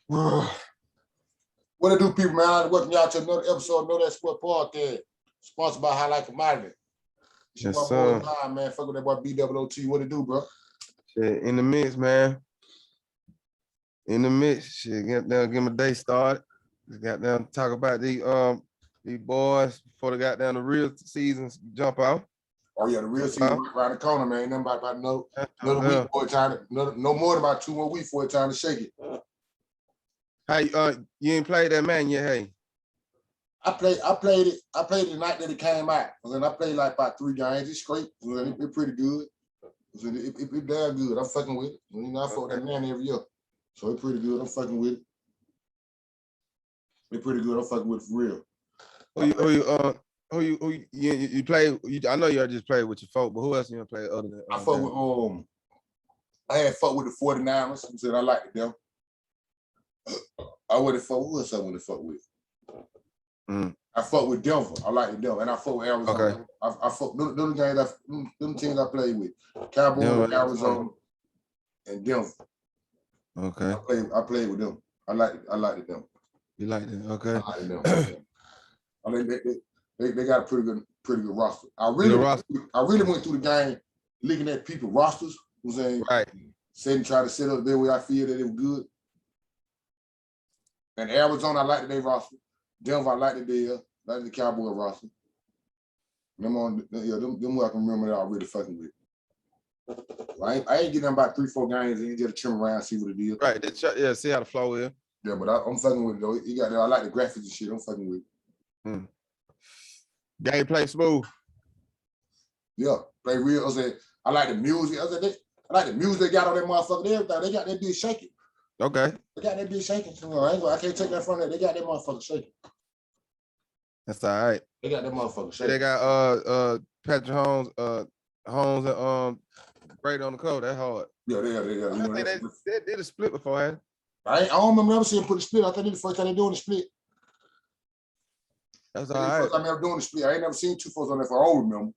What it do, people, man? I welcome y'all to another episode of Know That Sport Podcast, sponsored by Highlight Commodity. Yes, sir. Boy, man. Fuck with that boy BWOT. What it do, bro? Shit, in the mix, man. In the mix. Shit, get down, get my day started. Just got down to talk about these boys before they got down the real seasons jump out. Oh yeah, the real season around the corner, man. Ain't nothing about another week for it time to, no more than about 2 more weeks for it time to shake it. Hey, you ain't played that man yet, hey? I played it the night that it came out. And then I played like about 3 games. It's great. It's pretty good. It's damn good. I'm fucking with it. You know, I fuck with that man every year. So it's pretty good. I'm fucking with it. It's pretty good. I'm fucking with it for real. Who you play? I know you just played with your folk, but who else you play other than? I fuck with I had fuck with the 49ers. I said I liked them. I would have fuck. Who else I would have fuck with? I fuck with Denver. I like Denver, and I fuck with Arizona. Okay. I fuck them teams I played with. Cowboys, Arizona, and Denver. Okay. I played with them. I liked them. You like them? Okay. I liked them. I mean, they got a pretty good roster. I really went through the game looking at people's rosters. You know what I'm saying? Right. Try to set up the way I feel that it was good. And Arizona, I liked their roster. Denver, I liked the Cowboy roster. Them who I can remember that I really fucking with. I ain't getting them about 3-4 games and just trim around, see what it is. Right. See how the flow is. Yeah, but I'm fucking with it though. You got that. I like the graphics and shit. I'm fucking with it. Gameplay smooth. Yeah, play real. I like the music. I like the music they got on that motherfucker. Everything. They got that bitch shaking. Okay. They got that bitch shaking. So I can't take that from that. They got that motherfucker shaking. That's all right. They got that motherfucker shaking. They got Patrick Holmes and Brady on the cover. That's hard. Yeah, they got. You know, they did a split beforehand. I don't remember never seeing them put a split. I think this the first time they doing the split. That's all right. First time ever doing the split. I ain't never seen 2 folks on there for I don't remember.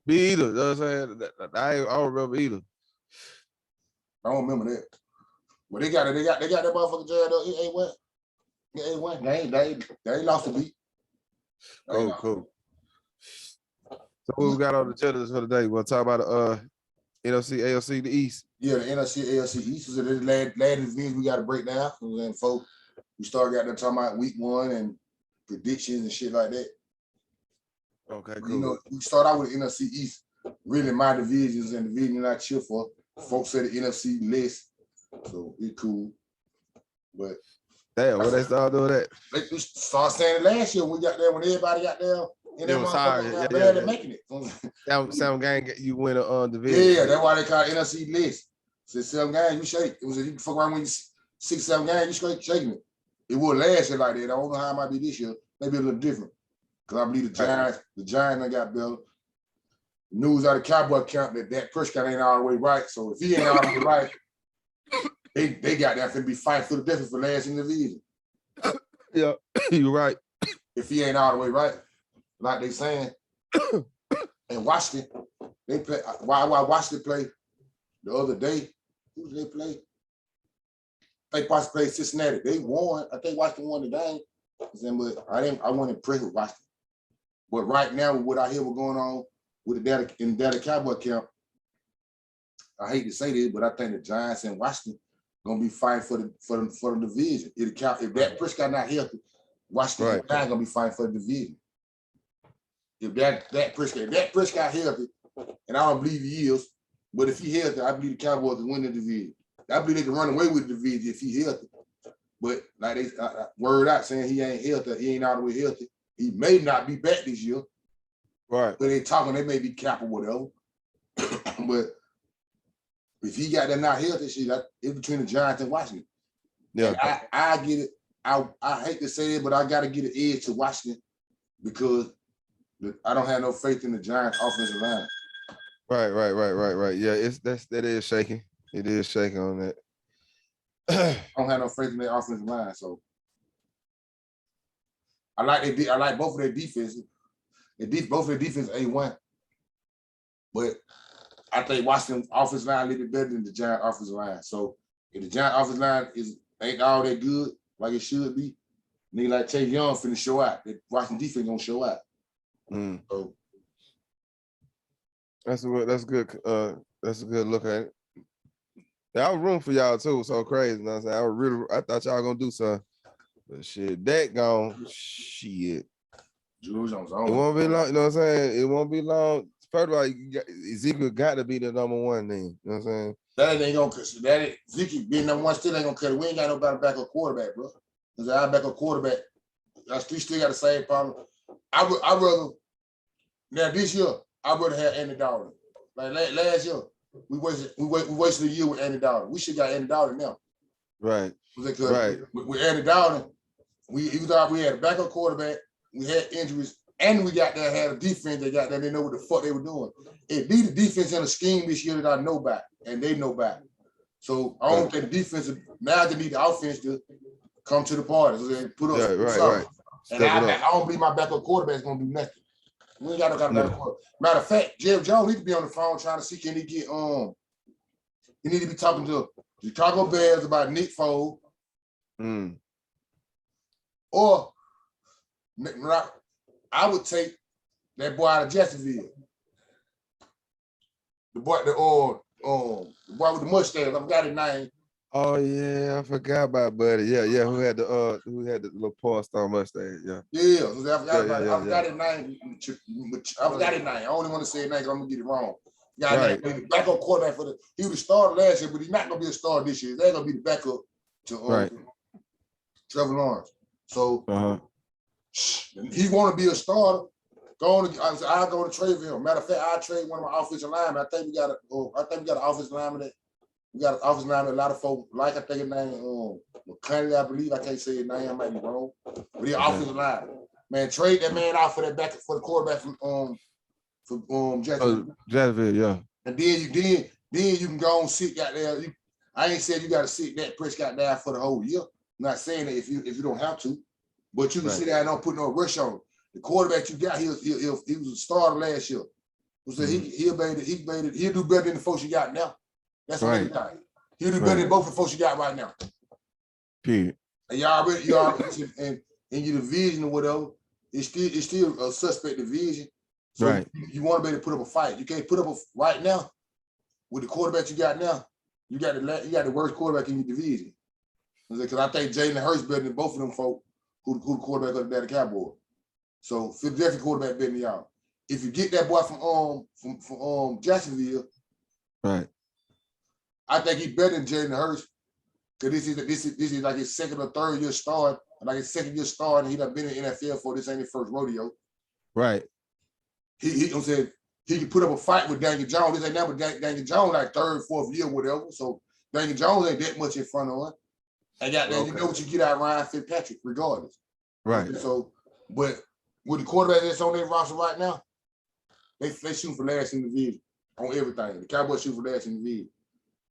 Me either. You know what I'm saying? I don't remember either. I don't remember that. Well, they got that motherfucker jailed up. It ain't what? It ain't what? They ain't lost a beat. Cool. So what we got on the agenda for today? We'll talk about the NFC, AFC, the East. Yeah, the NFC, AFC East is the last division we got to break down. And then folks, we started out there talking about week 1 and predictions and shit like that. Okay, cool. You know, we start out with the NFC East. Really, my divisions and the division I cheer for. Folks say the NFC list, so it's cool. But damn, when they start doing that? They started saying it last year when we got there, when everybody got there. And then motherfuckers barely making it. 7 games you win a division. Yeah, that's why they call it NFC list. So 7 games you shake. It was you can fuck around when you 6-7 games you straight shaking it. It would last year like that. I don't know how it might be this year. Maybe a little different. Because I believe the Giants got better. News out of Cowboy camp that Dak Prescott ain't all the way right. So if he ain't all the way right, they got that finna be fighting for the difference for last in the division. Yeah, you're right. If he ain't all the way right, like they saying. And Washington, they play. Why Washington play the other day? Who did they play? They Washington played Cincinnati. They won. I think Washington won the game. But I wasn't impressed with Washington. But right now, with what I hear what's going on with the Dallas Cowboy camp, I hate to say this, but I think the Giants and Washington gonna be fighting for the division. If that Prescott not healthy, Washington not gonna be fighting for the division. If that Prescott healthy, and I don't believe he is, but if he healthy, I believe the Cowboys can win the division. I believe they can run away with the division if he healthy. But like they word out saying he ain't healthy, he ain't all the way healthy. He may not be back this year. Right. But they talking, they may be cap or whatever. But if he got that not healthy, shit, it's between the Giants and Washington. Yeah. And I get it. I hate to say it, but I gotta get an edge to Washington because I don't have no faith in the Giants offensive line. Right. Yeah, that is shaking. It is shaking on that. I don't have no faith in their offensive line, so I like both of their defenses. Both of their defense A1, but I think Washington's offensive line a little bit better than the Giants offensive line. So if the Giants offensive line is ain't all that good like it should be. Nigga like Chase Young finna show out. That Washington defense gonna show out. So that's good. That's a good look at it. Yeah, I was rooting for y'all too. So crazy. You know what I'm saying? I thought y'all gonna do something. But shit, that gone. Shit. Jules Jones It won't be long. You know what I'm saying? It won't be long. First of all, Ezekiel got to be the number one then. You know what I'm saying? That ain't gonna cut. That Ezekiel being number one still ain't gonna cut it. We ain't got nobody backup quarterback, bro. Because our backup quarterback, we still got the same problem. I rather now this year, I rather have Andy Dalton. Like last year, we wasted a year with Andy Dalton. We should got Andy Dalton now. Right. Right. With Andy Dalton, we thought we had a backup quarterback, we had injuries, and we got there had a defense that got there. They know what the fuck they were doing. It be the defense in a scheme this year that I know about, and they know about. So I don't think the defense now they need the offense to come to the party. So they put up something. And I don't believe my backup quarterback is gonna do nothing. We ain't got no kind of backup quarterback. Matter of fact, Jeff Jones need to be on the phone trying to see can he get he need to be talking to the Chicago Bears about Nick Foles. Or I would take that boy out of Jacksonville. The boy with the mustache. I forgot his name. Oh yeah, I forgot about Buddy. Yeah, who had the little porn star mustache? Yeah. I forgot his name. I forgot his name. I only want to say his name because I'm gonna get it wrong. The backup quarterback he was the starter last year, but he's not gonna be a starter this year. They're gonna be the backup to Trevor Lawrence. So he want to be a starter. I'll go to trade for him. Matter of fact, I'll trade one of my offensive linemen. I think we got an offensive lineman that we got an offensive lineman. A lot of folks like. I think his name McConnell, I believe. I can't say his name. I might be wrong. But he's offensive lineman. Man, trade that man out for the quarterback from Jacksonville. Jacksonville, yeah. And then you can go and sit out there. I ain't saying you got to sit that Prescott down for the whole year. I'm not saying that if you don't have to, but you can sit there and don't put no rush on him. The quarterback you got, he was a starter last year. So he'll do better than the folks you got now. That's what he got. He'll do better than both the folks you got right now. Period. And y'all in your division or whatever, it's still a suspect division. So you want to be able to put up a fight. You can't put up right now with the quarterback you got now. You got the worst quarterback in your division. Because I think Jalen Hurts better than both of them folk who the quarterback of the Cowboys. So Philadelphia quarterback better than y'all. If you get that boy from Jacksonville, right? I think he's better than Jalen Hurts because this is like his second or third year start, like his second year start, and he done been in the NFL for this ain't his first rodeo. Right. He said he can put up a fight with Daniel Jones. This ain't never Daniel Jones like third, fourth year, whatever. So Daniel Jones ain't that much in front of him. And you know what you get out of Ryan Fitzpatrick, regardless. Right. So, but with the quarterback that's on their roster right now, they shoot for last in the division on everything. The Cowboys shoot for last in the division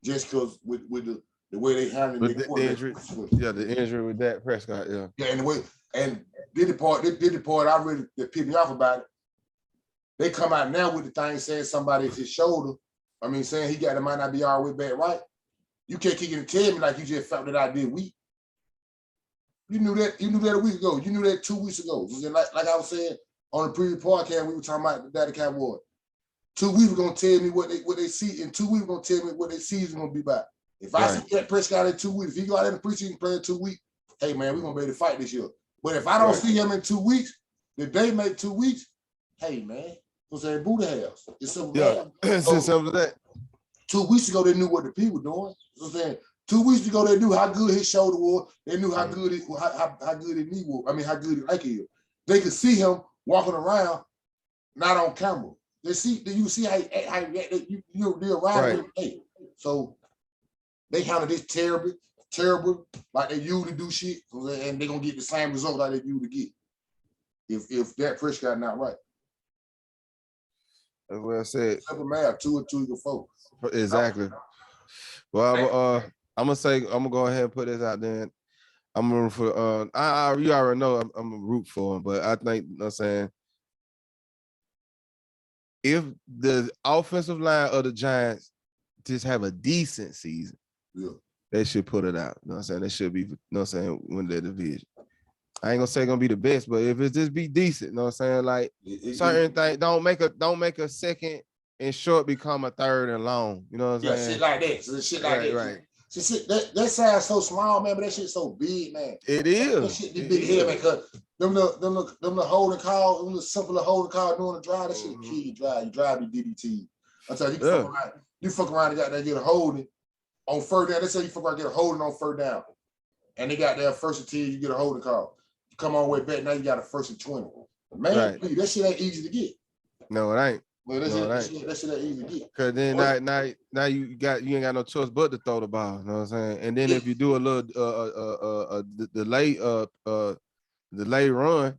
just because with the way they handle the injury. Yeah, the injury with Dak Prescott. Yeah. Yeah, and the way did the part I really that pissed me off about it. They come out now with the thing saying somebody's his shoulder. I mean, saying he might not be all the way back right. You can't keep it tell me like you just felt that I did weak. You knew that a week ago. You knew that 2 weeks ago. Like I was saying on the previous podcast, we were talking about the Daddy Cowboy. 2 weeks were gonna tell me what they see, and 2 weeks gonna tell me what their season gonna be about. If I see that Prescott in 2 weeks, if he go out in the preseason play in 2 weeks, hey man, we're gonna be able to fight this year. But if I don't see him in 2 weeks, if they make 2 weeks, hey man, I'm saying boo the house. It's simple. Yeah, it's simple as that. 2 weeks ago, they knew what the people were doing. So I'm saying 2 weeks ago, they knew how good his shoulder was. They knew how good his knee was. I mean, how good his leg is. They could see him walking around, not on camera. You see how you're around him. Hey, so they handle this terrible, like they usually do shit, and they're gonna get the same result like they usually get. If that Prescott not right. That's what I said. Simple math, 2 and 2 equals 4. Exactly. Well, I'm gonna go ahead and put this out there. I'm rooting for you already know I'm a root for him, but I think you know what I'm saying if the offensive line of the Giants just have a decent season, they should put it out. You know what I'm saying? They should be, you know what I'm saying, win their division. I ain't gonna say gonna be the best, but if it just be decent, you know what I'm saying? Like certain things, don't make a second and short become a third and long. You know what I'm saying? Shit like that. So shit like that. Right. Shit, that side's so small, man, but that shit's so big, man. It is. That shit be big head, man, because them the holding call, them the simple holding call doing the drive, that shit kill you drive. You drive the DDT. I tell you, you fuck around and got there, get a holding on third down. They say you fuck around, get a holding on third down. And they got there first and 10, you get a holding call. You come on way back, now you got a first and 20. Man, please, that shit ain't easy to get. No, it ain't. Well, that shit ain't easy to get. Cause then now you ain't got no choice but to throw the ball. You know what I'm saying? And then if you do a little delay run,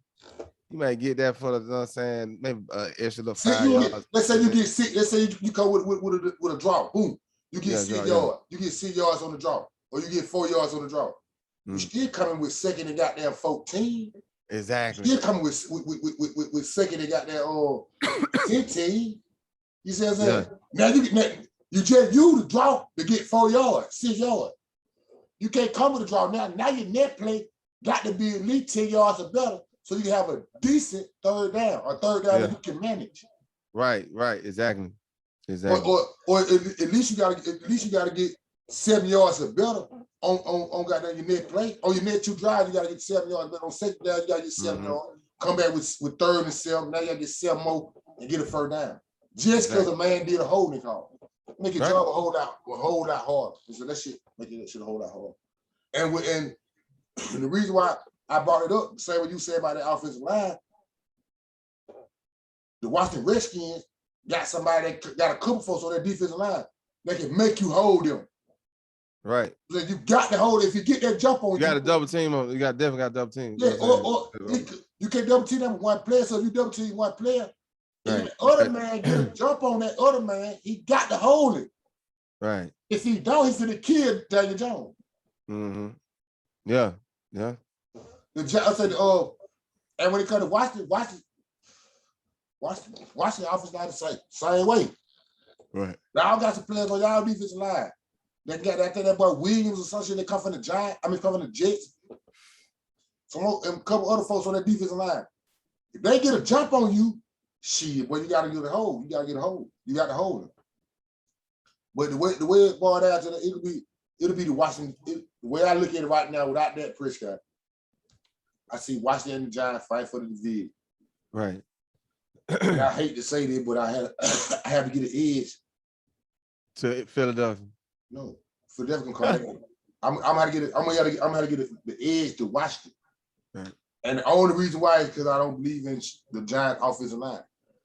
you might get that for the, you know what I'm saying, maybe extra little 5 yards. Let's say you get 6. Let's say you come with a draw. Boom. You get 6 yards. You get 6 yards on the draw, or you get 4 yards on the draw. You still coming with second and goddamn 14. Exactly. You still coming with second and goddamn 15. You see what I'm saying? Now you just use the draw to get 4 yards, 6 yards. You can't come with a draw now. Now your net play got to be at least 10 yards or better, so you can have a decent third down that you can manage. Right. Exactly. Or at least you gotta get 7 yards or better on goddamn your net play. On your net 2 drive, you gotta get 7 yards, but on second down, you gotta get 7 yards. Come back with third and 7. Now you gotta get 7 more and get a first down. Just because a man did a holding call. Make your job hold out hard. So that shit make that shit hold out hard. And the reason why I brought it up, say what you said about the offensive line, the Washington Redskins got somebody that got a couple folks on their defensive line that can make you hold them. Right. So you got to hold it. If you get that jump on you got to double team on. You definitely got to double team. Yeah, or you can't double team them with one player. So if you double team one player, if the other man get a jump on that other man, he got to hold it. Right. If he don't, he's gonna kill Daniel Jones. Mm-hmm. Yeah. I said, and when it comes to Washington offense line the same way. Right. Y'all got some players on y'all defensive line. They got that boy Williams or some shit. They come from the Jets. And a couple other folks on that defensive line. If they get a jump on you, shit, boy, you gotta get a hold. You got to hold them. But the way it boiled out to that, it'll be the Washington. The way I look at it right now, without that Prescott, I see Washington and the Giants fight for the division. Right. And I hate to say this, but I have to get an edge to Philadelphia. No, Philadelphia gonna come. I'm gonna get the edge to Washington. Right. And the only reason why is because I don't believe in the Giants offensive line.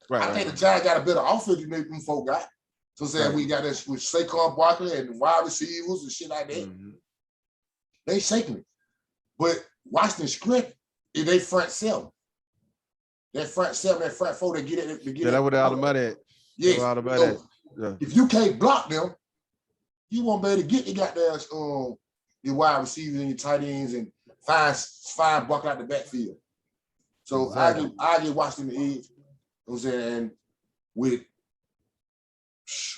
Right. I think the Giants got a better offense than them folk got. So saying we got this with Saquon Barkley and wide receivers and shit like that. Mm-hmm. They shaking it. But Washington's strength is they front seven. That front seven, that front four, they get it. That's what all about it. Yeah. All about it. Yeah. If you can't block them, you won't be able to get the goddamn your wide receivers and your tight ends and find block out the backfield. So exactly. I get Washington the edge. You know what I'm saying? And with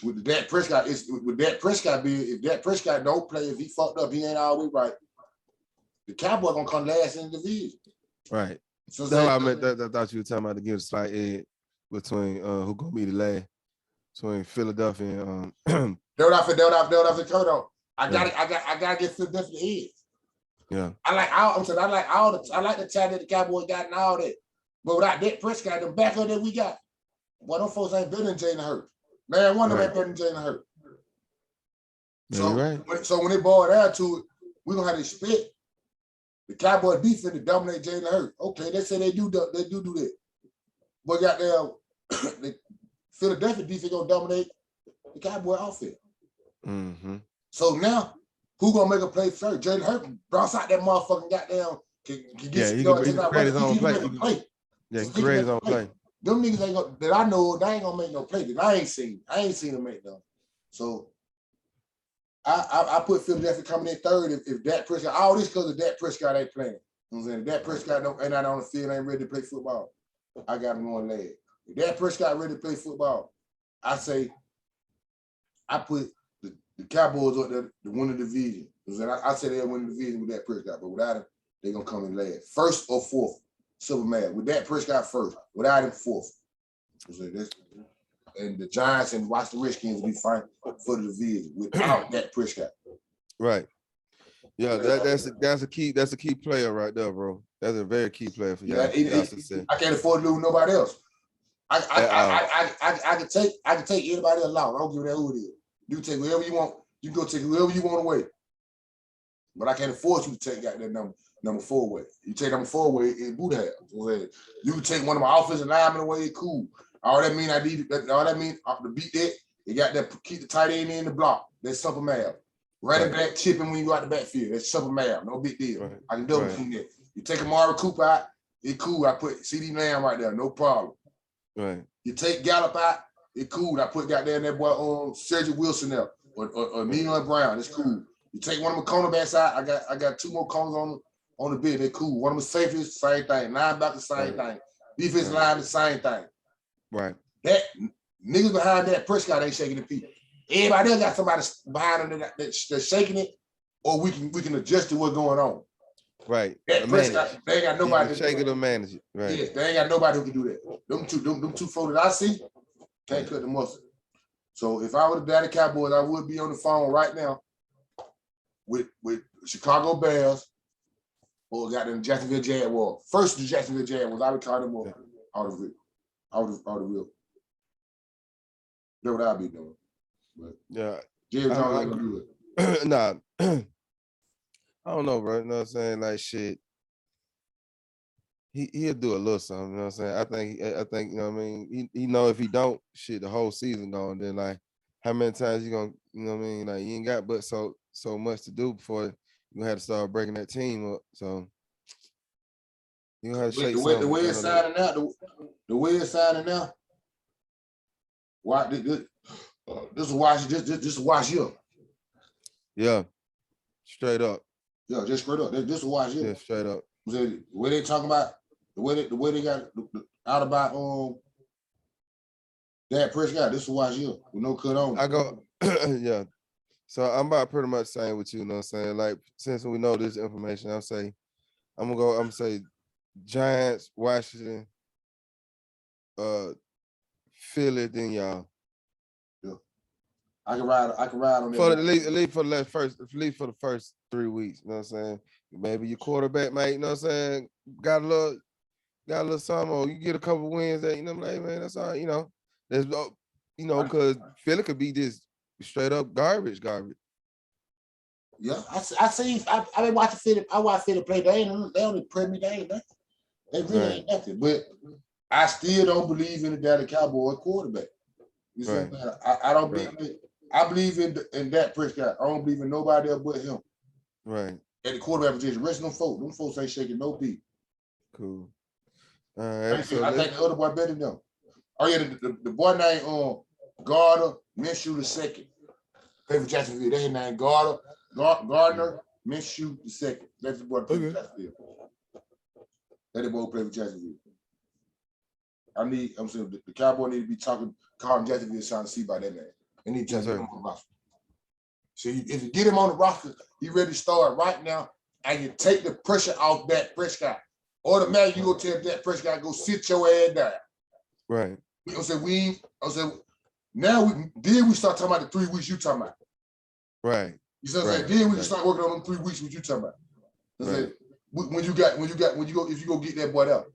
the Dak Prescott, with Dak Prescott being, if Dak Prescott don't play, if he fucked up, he ain't always right. The Cowboys gonna come last in the division. Right. So I thought you were talking about to give a slight edge between who gonna be the last between Philadelphia and They're not for Dakota. I gotta get Philadelphia the edge. Yeah. I like the talent that the Cowboys got and all that. But without Dak Prescott, the backup that we got, boy, them folks ain't better than Jalen Hurts. Man, one of them ain't better than Jalen Hurts. So when they boil down to it, we're gonna have to expect the Cowboy defense to dominate Jalen Hurts. Okay, they say they do that. But goddamn, the Philadelphia defense gonna dominate the Cowboy offense. Mm-hmm. So now, who gonna make a play first? Jalen Hurts bounce out that motherfucking goddamn. He can create his own play. Yeah, he create his own play. Them niggas ain't gonna, that I know, they ain't gonna make no play that I ain't seen them make them. So I put Philadelphia coming in third if Dak Prescott, all this because of Dak Prescott ain't playing. You know what I'm saying? If Dak Prescott ain't out on the field, ain't ready to play football, I got him going last. If Dak Prescott ready to play football, I say I put the the Cowboys up there to win the division. I said they'll win the division with Dak Prescott, but without him, they're gonna come in last. First or fourth, super mad. With Dak Prescott first, without him fourth. And the Giants and Washington Redskins will be fighting for the division without Dak Prescott. Right. Yeah, that's a key player right there, bro. That's a very key player for y'all. I can't afford to lose nobody else. I can take anybody else out. I don't give a damn who it is. You can take whoever you want. You can go take whoever you want away. But I can't afford you to take out that number 4 away. You take number 4 away, it would have. You can take one of my offensive linemen away, cool. All that mean to beat that, you got that keep the tight end in the block. That's simple math. Running back chipping when you go out the backfield. That's simple math. No big deal. Right. I can double team that. You take Amari Cooper out, it's cool. I put CD Lamb right there, no problem. Right. You take Gallup out, it's cool. I put goddamn that boy Sergio Wilson there or Nino Brown. It's cool. You take one of my cornerbacks out. I got 2 more corners on the bid. They're cool. One of my safeties, same thing. Linebacker, same thing. Defensive line, the same thing. Right. That niggas behind that Prescott ain't shaking the feet. Everybody else got somebody behind them that's shaking it, or we can adjust to what's going on. Right. That Prescott, they ain't got nobody to shake it or manage it. Right. Yeah, they ain't got nobody who can do that. Them two folks that I see can't cut the mustard. So if I were the Dallas Cowboys, I would be on the phone right now with Chicago Bears or got them Jacksonville Jaguars. First the Jacksonville Jaguars, I would call them out of the real. That's what I'd be doing. But yeah. Jerry Jones ain't gonna do it. Nah. I don't know, bro. You know what I'm saying? Like shit. He'll do a little something, you know what I'm saying? I think, you know what I mean? He know if he don't, shit, the whole season gone. Then like how many times you gonna, you know what I mean? Like you ain't got but so much to do before you're gonna have to start breaking that team up. So you gonna have to shake the way it's signing out, the way it's signing now. Why this is wash you. Yeah. Straight up. Yeah, just straight up. This is wash you. Yeah, straight up. The way they talking about the way they got out about Dak Prescott, this is wash you with no cut on. I go yeah. So I'm about pretty much saying with you know what I'm saying? Like since we know this information, I'm gonna say Giants, Washington, Philly, then y'all. Yeah. I can ride on that. For at least for the first 3 weeks, you know what I'm saying? Maybe your quarterback might, you know what I'm saying, got a little something, or you get a couple wins that, you know, like, man, that's all right, you know. There's you know, because Philly could be just straight up garbage. Yeah, I been watching Philly. I watch Philly play. They only play me. They ain't nothing. They really ain't nothing. But I still don't believe in the Dallas Cowboys quarterback. You see what I'm saying? I don't believe in it. I believe in Dak Prescott. I don't believe in nobody else but him. Right. At the quarterback position. The rest of them folks ain't shaking no beat. Cool. All right. I think the other boy better than them. Oh yeah, the boy named Gardner Minshew II. Play for Jacksonville. They named Gardner Minshew II. That's the boy play for Jacksonville. That's the boy play for Jacksonville. I'm saying the Cowboy need to be calling Jacksonville trying to see about that man. They need to get him on the roster. So if you get him on the roster, he ready to start right now, and you take the pressure off Dak Prescott. Automatically, you go tell Dak Prescott, go sit your ass down. Right. Now we start talking about the 3 weeks you talking about. Right. You see what I'm saying? Then we can start working on them 3 weeks what you talking about. Right. When you go, if you go get that boy out.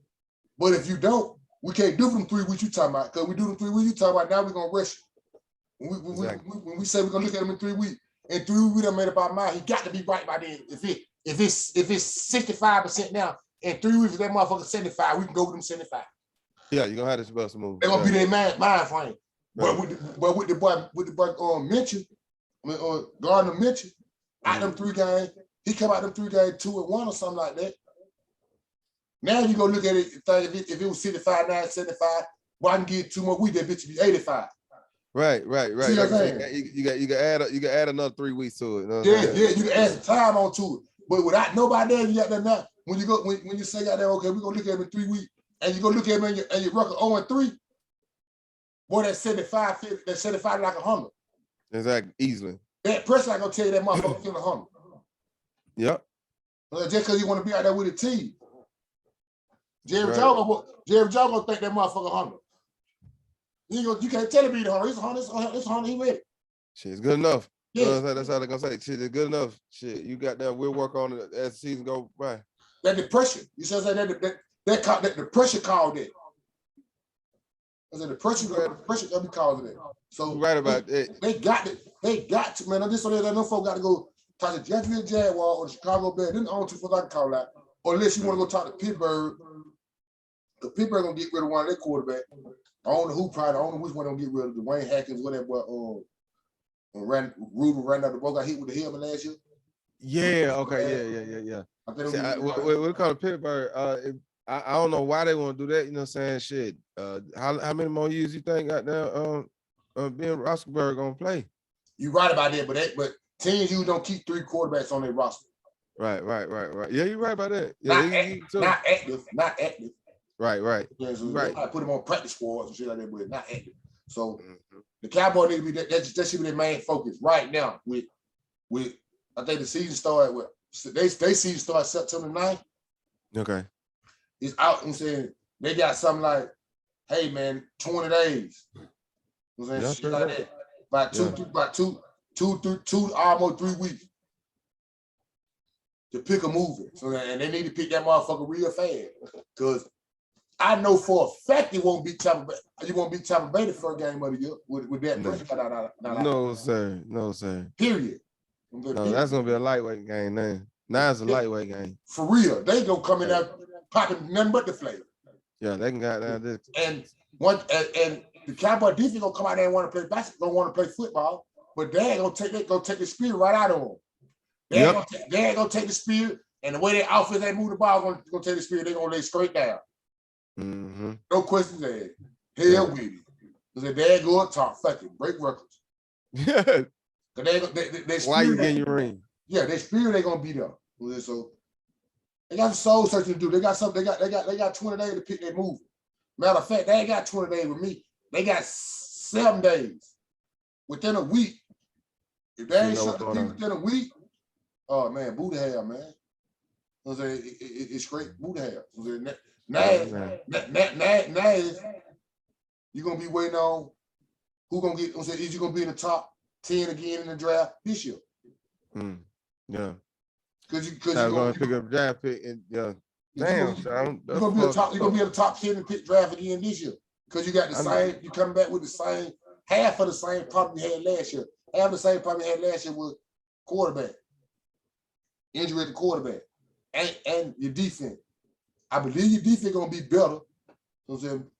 But if you don't, we can't do them 3 weeks you talking about, because we do them 3 weeks you talking about, now we're gonna rush it. When we say we're gonna look at him in 3 weeks, in 3 weeks we done made up our mind, he got to be right by then. If it's 65% now, in 3 weeks if that motherfucker 75, we can go with them 75. Yeah, you're gonna have to supposed to move. They're gonna be their mind frame. Right. But with the boy mentioned, Gardner mentioned, out them 3 games, he come out them 3 games 2-1 or something like that. Now you go look at it, if it was 65, 9, 75, well, I can get 2 more weeks, that bitch would be 85. Right. See what I'm saying? You can add another 3 weeks to it. You know yeah, you can add some time onto it. But without nobody there, you got that now. When you say that, okay, we're gonna look at him in 3 weeks, and you go look at him and your record 0-3, boy, that 75 like 100. Exactly, easily. That Prescott gonna tell you that motherfucker feeling hungry. Yep. Just because you want to be out there with the team. Jerry Jones gonna think that motherfucker hungry. You can't tell him he's hungry. It's hungry. He ready. Shit, it's good enough. Yeah. That's how they're gonna say. Shit, it's good enough. Shit, you got that. We'll work on it as the season go by. That depression. You said that the pressure called it. I said the pressure gonna be causing it. So you're right about it. They got it. They got to, man. This so that them folks got to go talk to Jacksonville Jaguars or the Chicago Bears. Then the only two folks I can call out. Or unless you want to go talk to Pittsburgh, because Pittsburgh gonna get rid of one of their quarterbacks. I don't know who probably. I don't know which one gonna get rid of Dwayne Haskins, whatever. Ruben ran out the ball, got hit with the helmet last year. Yeah. Okay. Yeah. We call it Pittsburgh. I don't know why they want to do that. You know what I'm saying? Shit. How many more years you think got now? Ben Roethlisberger gonna play? You right about that, but teams you don't keep 3 quarterbacks on their roster. Right. Yeah, you're right about that. Yeah, not active. Right. Yeah, so right. I put them on practice squads and shit like that, but not active. So the Cowboys need to be that should be their main focus right now. With I think the season started with they season started September 9th. Okay. It's out and saying they got something like, hey man, 20 days. You know what I'm saying? Shit like that. About two, almost 3 weeks to pick a movie. So and they need to pick that motherfucker real fast. Because I know for a fact you won't beat Tampa Bay. You won't beat Tampa Bay the first game of the year with that pressure. No, sir. Period. No, that's gonna be a lightweight game then. Now it's a lightweight game. For real. They gonna come in there popping nothing but the flavor. Yeah, they can get down this. And the Cowboy defense gonna come out there and want to play basketball, don't want to play football, but they ain't gonna take the spirit right out of them. They ain't gonna take the spirit, and the way they offense they move the ball gonna take the spirit. They gonna lay straight down. Mm-hmm. No questions asked. Hell with it. Because they go up top, fucking break records. Yeah. They Why you getting your ring? Yeah, their spirit they gonna beat up. So they got some soul searching to do. They got 20 days to pick their movie. Matter of fact, they ain't got 20 days with me. They got 7 days within a week. If they ain't shut the people within a week, oh man, booty hair, man. It's straight booty hair. Now you're gonna be waiting on who gonna get. Is you gonna be in the top 10 again in the draft this year? Yeah. Because you're gonna pick up draft pick and yeah. Damn, son. You're gonna be in the top 10 and pick draft again this year. Because you got the same, you come back with the same, half of the same problem you had last year. Half the same problem you had last year with quarterback. Injury at the quarterback. And your defense. I believe your defense gonna be better. You know what I'm saying?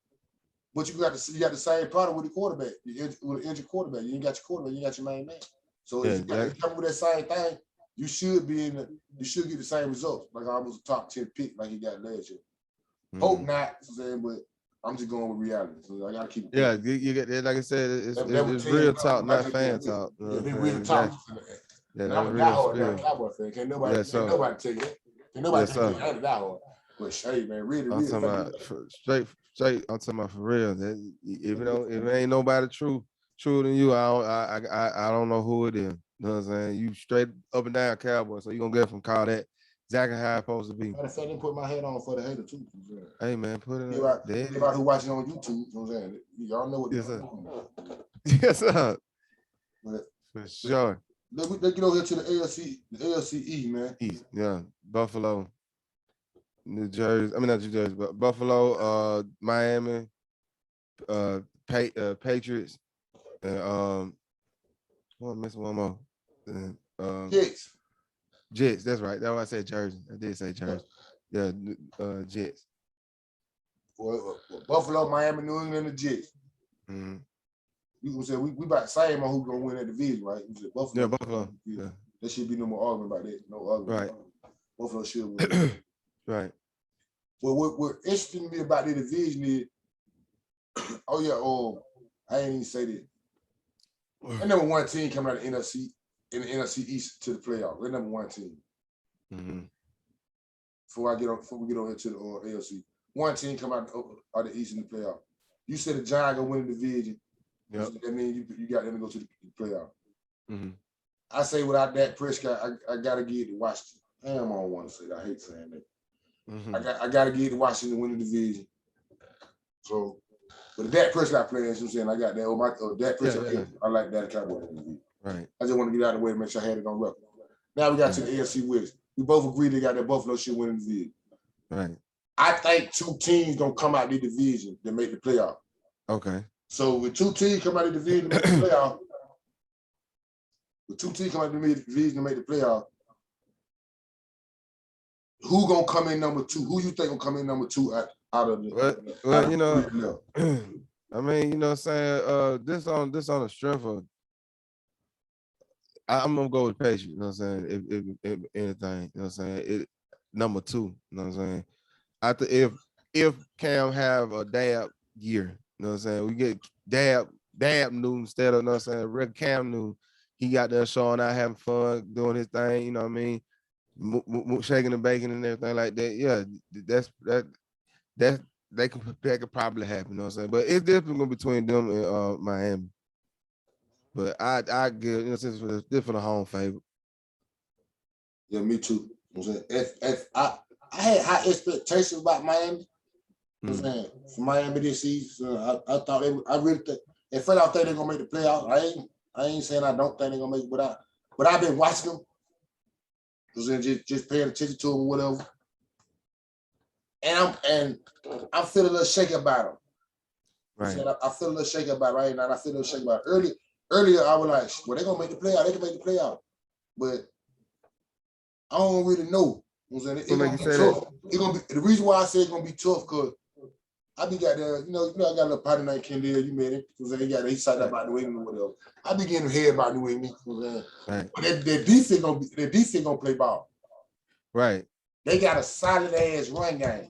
But you got the same problem with the quarterback. With an injured quarterback. You ain't got your quarterback, you ain't got your main man. So if you come with that same thing, you should get the same results. Like almost a top 10 pick like he got last year. Hope not, you know what I'm saying, but I'm just going with reality. So I gotta keep it. Yeah, you get that. Like I said, it's real talk, not fan talk. Yeah, be real talk. Yeah, I'm a diehard Cowboy fan. Can't nobody tell you that. Can't nobody tell you I'm a diehard. But hey, man, really. I'm talking about straight. I'm talking about for real. If it ain't nobody truer than you, I don't know who it is. You know what I'm saying? You straight up and down Cowboy, so you gonna get from call that exactly how it's supposed to be. Matter of fact, didn't put my head on for the hater too. Hey man, put it on. Everybody who watching on YouTube, you know what I'm saying? Y'all know what yes, sir. Yes, sir. But for sure. Let's get over here to the AFC East, man. East, yeah. Buffalo, New Jersey. I mean not New Jersey, but Buffalo, Miami, Patriots, and I'm missing one more. Jets, that's right. That's why I said Jersey. I did say Jersey. Yeah, Jets. Well, Buffalo, Miami, New England, and the Jets. Mm-hmm. You can say we about the same on who's gonna win that division, right? Buffalo. Yeah, Buffalo. Yeah. There should be no more argument about that. No argument. Right. Buffalo should win. Right. Well, what interesting to me about the division is, I ain't even say that. The number 1 team coming out of the NFC in the NFC East to the playoffs. They're number 1 team. Mm-hmm. Before we get on into the AFC, 1 team come out of the East in the playoff. You said the Giants gonna win the division. Yep. That means you got them to go to the playoff. Mm-hmm. I say without Dak Prescott, I gotta give it to Washington. I don't want to say that. I hate saying that. Mm-hmm. I gotta give it to Washington to win the division. So, but the Dak Prescott playing, you know what I'm saying, I got that. Dak Prescott, yeah. I like that Cowboys. Right. I just want to get out of the way to make sure I had it on record. Now we got to the AFC West. We both agree they got that Buffalo shit winning the division. Right. I think 2 teams gonna come out the division to make the playoff. Okay. So with 2 teams come out of the division to make the playoff, who gonna come in number 2? Who you think gonna come in number 2 out of the? Well, you know, I mean, you know what I'm saying? This on the strength of, I'm gonna go with Patriots, you know what I'm saying? If anything, you know what I'm saying? Number 2, you know what I'm saying? After if Cam have a dab year, you know what I'm saying? We get dab Newton instead of, you know what I'm saying, Red Cam Newton. He got there showing out, having fun, doing his thing, you know what I mean? Shaking and baking and everything like that. Yeah, that could probably happen, you know what I'm saying? But it's definitely gonna be between them and Miami. But I give, you know, since it's different, a home favorite. Yeah, me too. You know what I'm saying? If I had high expectations about Miami. You know what I'm saying? For Miami this season, I thought I really think. At first, I think they're gonna make the playoffs. I ain't saying I don't think they're gonna make it, but I've been watching them. You know, just paying attention to them or whatever. And I'm feeling a little shaky about them. Right. I feel a little shaky about it right now. And I feel a little shaky about it. Earlier, I was like, well, they're gonna make the playoff. They can make the playoff, but I don't really know. You know what I'm saying? It's gonna be tough. It's gonna be the reason why I say it's gonna be tough because I be got there, you know, I got a little partner named Kendall, you met him. He said about New England or whatever. I be getting head about New England. Right. But their defense gonna play ball. Right. They got a solid ass run game.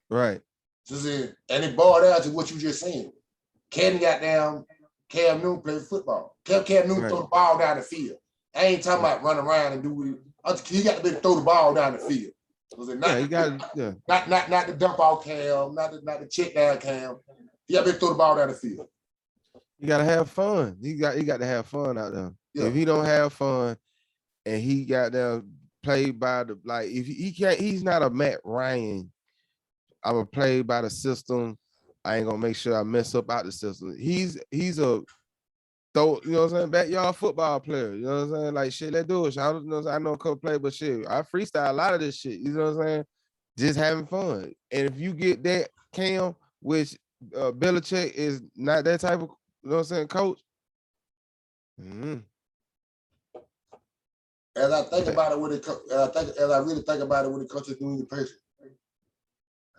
Right. And it boiled down to what you just saying. Cam Newton play football. Cam Newton throw the ball down the field. I ain't talking about run around and do it. He got to be throw the ball down the field. Not the dump off Cam, not the check down Cam. He got to throw the ball down the field. You gotta have fun. You got to have fun out there. Yeah. If he don't have fun and he got there played by the, like, if he can't, he's not a Matt Ryan. I'm gonna play by the system. I ain't gonna make sure I mess up out the system. He's a throw, you know what I'm saying, backyard football player. You know what I'm saying? Like, shit, let's do it. I know a couple play, but shit, I freestyle a lot of this shit. You know what I'm saying? Just having fun. And if you get that Cam, which Belichick is not that type of, you know what I'm saying, coach. Mm-hmm. As I think about it, as I really think about it when it comes to New England Patriots,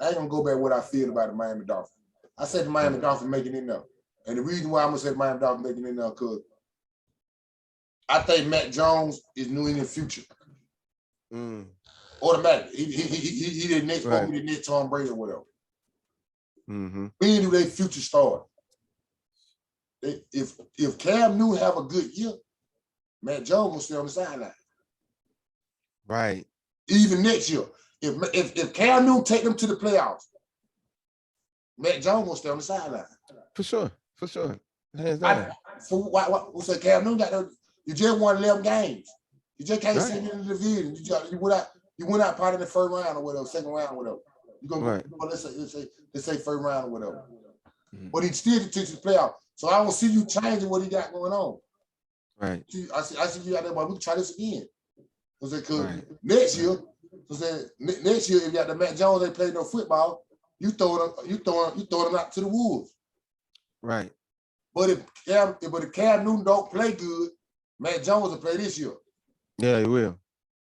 I ain't gonna go back what I feel about the Miami Dolphins. I said the Miami Dolphins making it now. And the reason why I'm gonna say the Miami Dolphins making it now, because I think Mac Jones is New England's future. Automatically. He the next the next Tom Brady or whatever. Mm-hmm. When do they future start? If Cam Newton have a good year, Mac Jones will stay on the sideline. Right. Even next year. If Cam Newton take them to the playoffs, Mac Jones will stay on the sideline. For sure. Hands down. Who said Cam Newton got there? You just won 11 games. You just can't sit in the division. You went out part of the first round or whatever, second round or whatever. You gonna let's say first round or whatever. Mm-hmm. But he still took to the playoff. So I don't see you changing what he got going on. Right. I see you out there, but we can try this again. Because next year, if you got the Mac Jones, they play no football, you throw them out to the wolves. Right. But if Cam Newton don't play good, Mac Jones will play this year. Yeah, he will.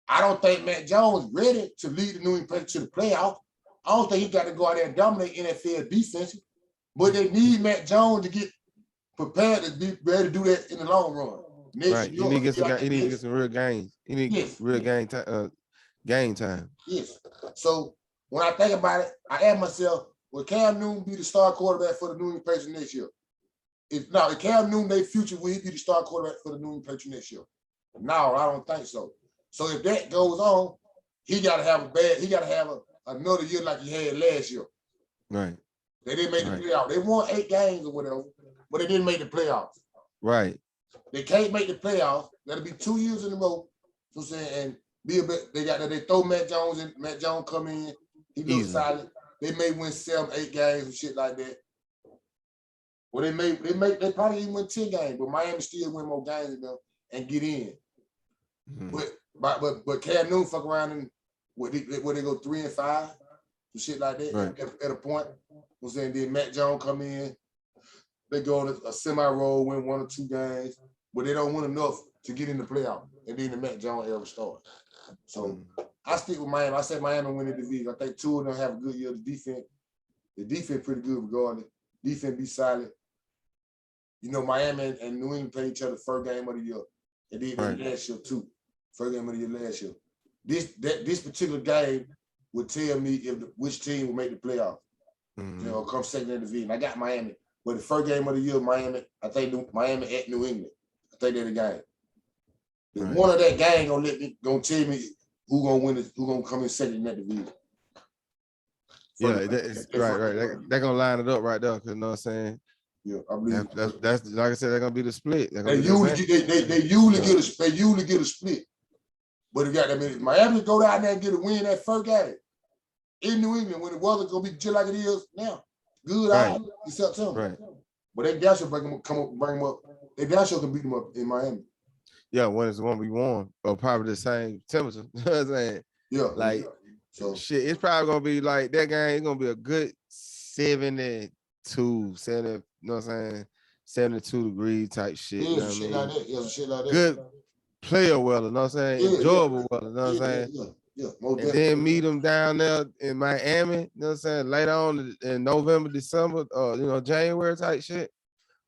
I don't think Mac Jones ready to lead the New England Patriots to the playoffs. I don't think he got to go out there and dominate NFL defense. But they need Mac Jones to get prepared to be ready to do that in the long run. Right. You need to get some real games. You need real game time. Yes. So when I think about it, I ask myself, will Cam Newton be the star quarterback for the New England Patriots next year? If Cam Newton, their future, will he be the star quarterback for the New England Patriots next year? No, I don't think so. So if that goes on, he got to have another year like he had last year. Right. They didn't make the playoffs. They won 8 games or whatever, but they didn't make the playoffs. Right. They can't make the playoffs. That'll be 2 years in a row. So I'm saying, and be a bit. They throw Matt Jones in. Matt Jones come in. He looks solid. They may win 7, 8 games and shit like that. Well, they probably even win 10 games, but Miami still win more games than them and get in. But Cam Newton fuck around and where they go 3-5 and shit like that at a point. I'm saying then Matt Jones come in. They go on a semi-roll, win 1 or 2 games, but they don't win enough to get in the playoff. And then the Matt Jones era starts. So I stick with Miami. I said Miami win the division. I think 2 of them have a good year. The defense pretty good regardless. Defense be solid. You know, Miami and New England played each other first game of the year. And then last year too. First game of the year last year. This particular game would tell me which team will make the playoff. You know, come second in the division. I got Miami. But the first game of the year, Miami, I think Miami at New England. I think they're the game. One of that game gonna tell me who gonna win it, who gonna come in second in that division. Right. They're gonna line it up right there, because you know what I'm saying? Yeah, I believe that's like I said, they're gonna be the split. They usually get a split. But it got that many. Miami go down there and get a win that first game in New England when the weather's gonna be just like it is now. Good, except some. Right. But they damn sure bring them up. They damn sure can beat them up in Miami. Yeah, when it's gonna be warm or probably the same temperature. You know what I'm saying? Yeah. Like so shit, it's probably gonna be like that game. It's gonna be a good 70, you know what I'm saying? 72 degree type shit. Yeah, shit like that. Yeah, shit like that. Good player weather, you know what I'm saying? Enjoyable weather, you know what I'm saying? Yeah. And then meet them down there in Miami, you know what I'm saying? Later on in November, December, January type shit.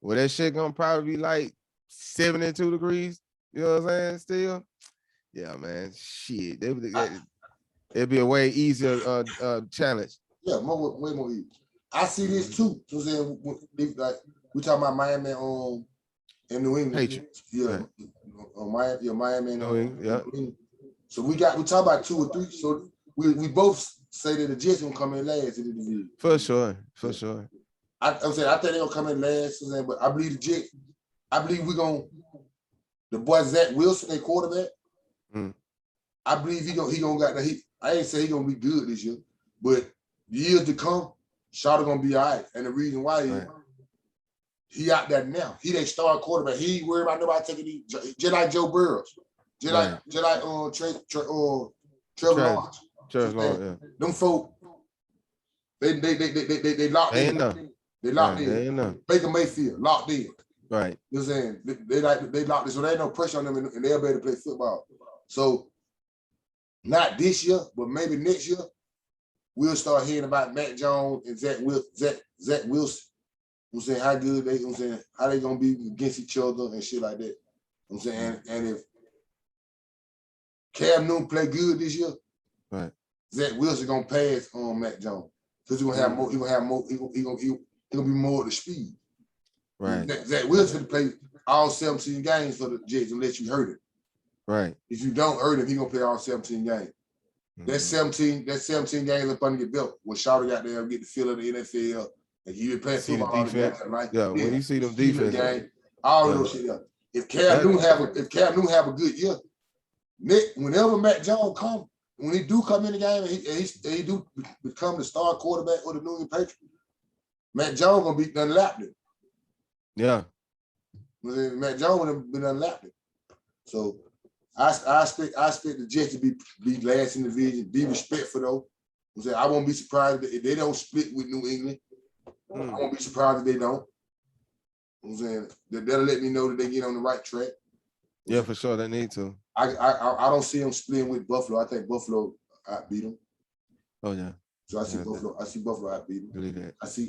Well, that shit gonna probably be like 72 degrees, you know what I'm saying? Still. Yeah, man. Shit. It'd be a way easier challenge. Yeah, way more easy. I see this too. So saying like we talking about Miami and New England. Patriots. Yeah. Right. Miami and New England. Yeah. New England. So we talk about 2 or 3. So we both say that the Jets gonna come in last in the division. For sure. I'm saying I think they're gonna come in last, but I believe the Jets. I believe the boy Zach Wilson, their quarterback. I believe he gonna got the heat. I ain't say he gonna be good this year, but years to come, Shawty gonna be all right. And the reason why is he out there now. He they star quarterback. He ain't worried about nobody taking these. Just like Joe Burrows. Just like Trevor Lawrence. Trevor Lawrence, yeah. Them folk, they locked in. They locked in. Baker Mayfield locked in. Right. You know what I'm saying? They locked in, so there ain't no pressure on them, and they'll be able to play football. So not this year, but maybe next year, we'll start hearing about Matt Jones and Zach Wilson. You know what I'm saying? How good they, you know what I'm saying? How they gonna be against each other and shit like that. You know what I'm saying? And if Cam Newton play good this year, Zach Wilson gonna pass on Matt Jones. Because he's gonna have more, he gonna be more at the speed. Right. Zach Wilson gonna play all 17 games for the Jets unless you hurt him. Right. If you don't hurt him, he gonna play all 17 games. That's 17 games up under your belt. When Shawty got there, get the feel of the NFL, and you been playing football all the game, right? Yeah, when you see them defense game, all of those shit. Yeah. If Cam Newton have a good year, whenever Matt Jones come, when he do come in the game and he do become the star quarterback of the New England Patriots, Matt Jones gonna be unlapped. Yeah. Matt Jones would have been unlapped. So I expect the Jets to be last in the division, be respectful though. I won't be surprised if they don't split with New England. I won't be surprised if they don't. I'm saying that'll let me know that they get on the right track. Yeah, for sure. They need to. I don't see them splitting with Buffalo. I think Buffalo outbeat them. Oh yeah. So I see Buffalo. I see Buffalo outbeat them. Believe that. I see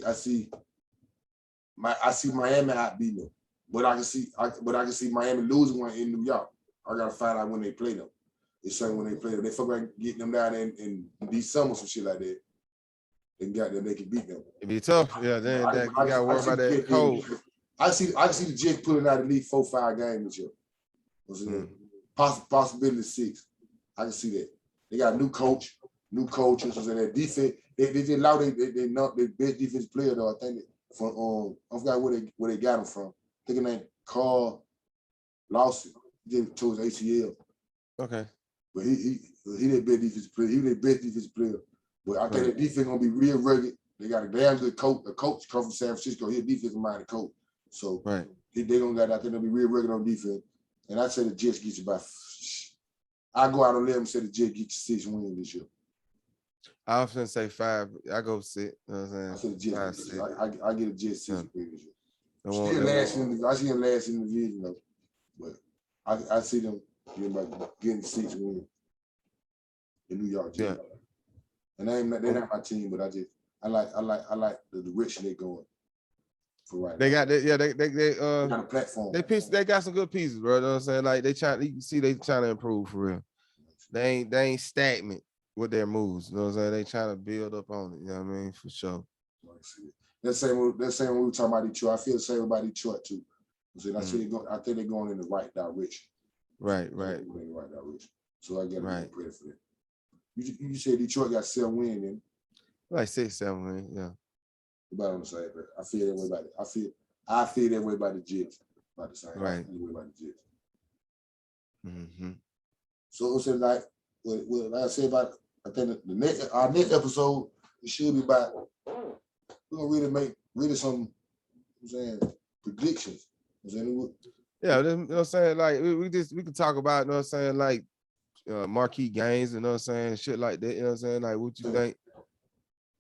Miami outbeat them. But I can see Miami losing one in New York. I gotta find out when they play them. It's saying when they play them. They fuck around getting them down in December, some shit like that. They can beat them. It'd be tough. Yeah, then you gotta worry about that cold. I see the Jets pulling out at least 4-5 games this year. Possibility 6. I can see that. They got a new coach, new coaches, and their defense. They just allow their best defensive player though. I think from I forgot where they got him from. I think his name Carl. lost it. He did towards ACL. Okay. But he their best defensive player. He their best defensive player. But I think the defense gonna be real rugged. They got a damn good coach. The coach come from San Francisco. He's a defensive-minded coach. So they gonna got. I think they'll be real rugged on defense. And I say the Jets get you by. I go out on limb and say the Jets get you 6 wins this year. I was gonna say 5. I go 6. You know what I'm saying? I say the Jets. 5, 6. I get a Jets 6 wins this year. I see them last in the division though, but I see them getting 6 wins in New York. Jets. Yeah. And they're not my team, but I like the direction they're going for right they now. Got that, they got a platform. They got some good pieces, bro. You know what I'm saying? Like you can see they trying to improve for real. They ain't stagnant with their moves. You know what I'm saying? They trying to build up on it. You know what I mean? For sure. That same when we were talking about Detroit, I feel the same about Detroit too. I think they're going in the right direction. Right. In the right direction. So I got to give credit for that. You said Detroit got 7 wins, then? Like 6, 7 wins, yeah. About on the same, but I feel that way about it. I feel that way about the Jets. About the same. Right. I feel that way about the Jets. Mm-hmm. So it like I said about, I think our next episode it should be about. We're gonna really some. I'm saying predictions. Yeah, you know what I'm saying? Like we can talk about, you know what I'm saying, like marquee games, you know what I'm saying, shit like that, you know what I'm saying? Like what you think,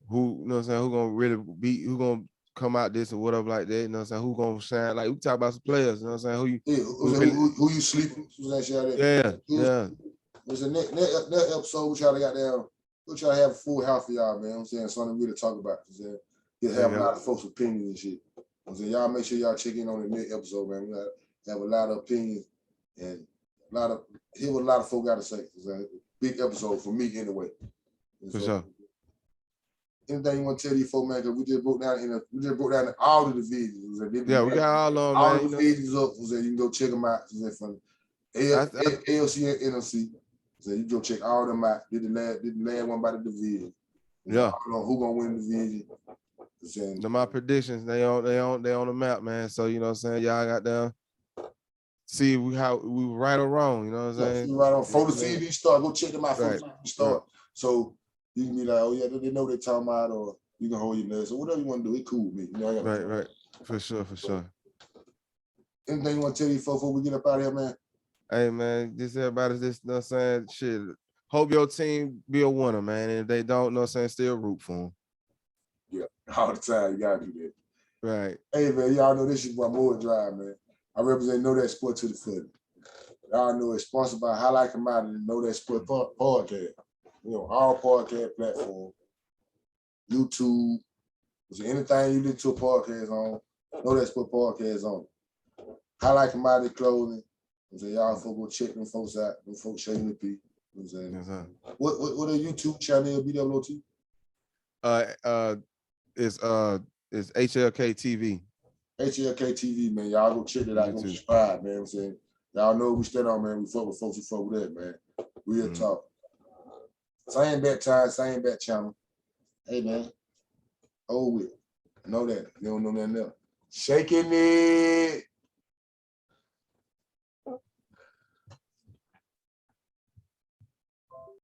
who, you know what I'm saying, who gonna really be, who gonna come out this or whatever like that, you know what I'm saying, who gonna shine, like we talk about some players, you know what I'm saying, who you sleeping? Yeah. There's a next episode we try to have a full house for y'all, man. I'm saying something really talk about. You'll have a lot of folks' opinions and shit. I'm saying y'all make sure y'all check in on the next episode, man. We have a lot of opinions and hear what a lot of folk got to say. It's a big episode for me anyway. For sure. Anything you want to tell these folks, man? Because we just broke down all the divisions. Yeah, we got all on, all man. the divisions up. So you can go check them out. From AFC and NFC. So you go check all them out. Did the last one by the division. Yeah. I don't know who gonna win the division. My predictions, they on the map, man. So you know what I'm saying, y'all got to see how we were right or wrong. You know what I'm saying? Right on. Before the season start, go check them out before the season start. Right. So you can be like, oh yeah, they know they're talking about, or you can hold your nuts. So whatever you want to do, it cool with me. You know, right. For sure. Anything you want to tell these folks before we get up out of here, man? Hey man, just everybody's just, you know what I'm saying, shit. Hope your team be a winner, man. And if they don't, you know what I'm saying, still root for them. Yeah, all the time. You gotta do that. Right. Hey man, y'all know this is my Moore Drive, man. I represent Know That Sport to the Foot. Y'all know it's sponsored by Highlight Commodity, Know That Sport podcast. You know, all podcast platforms, YouTube. So anything you listen to a podcast on, Know That Sport podcast on. Highlight Commodity Clothing. So y'all folks go check them folks out. Them folks showing the people. You know what I'm saying? Yes, What a YouTube channel BWOT? It's HLK TV. HLK TV, man. Y'all go check it out. Go subscribe, man. I'm saying, y'all know we stand on, man. We fuck with folks who fuck with that, man. Real talk. Same bet time, same bet channel. Hey, man. Oh, with. Know that. You don't know nothing else. Shaking it.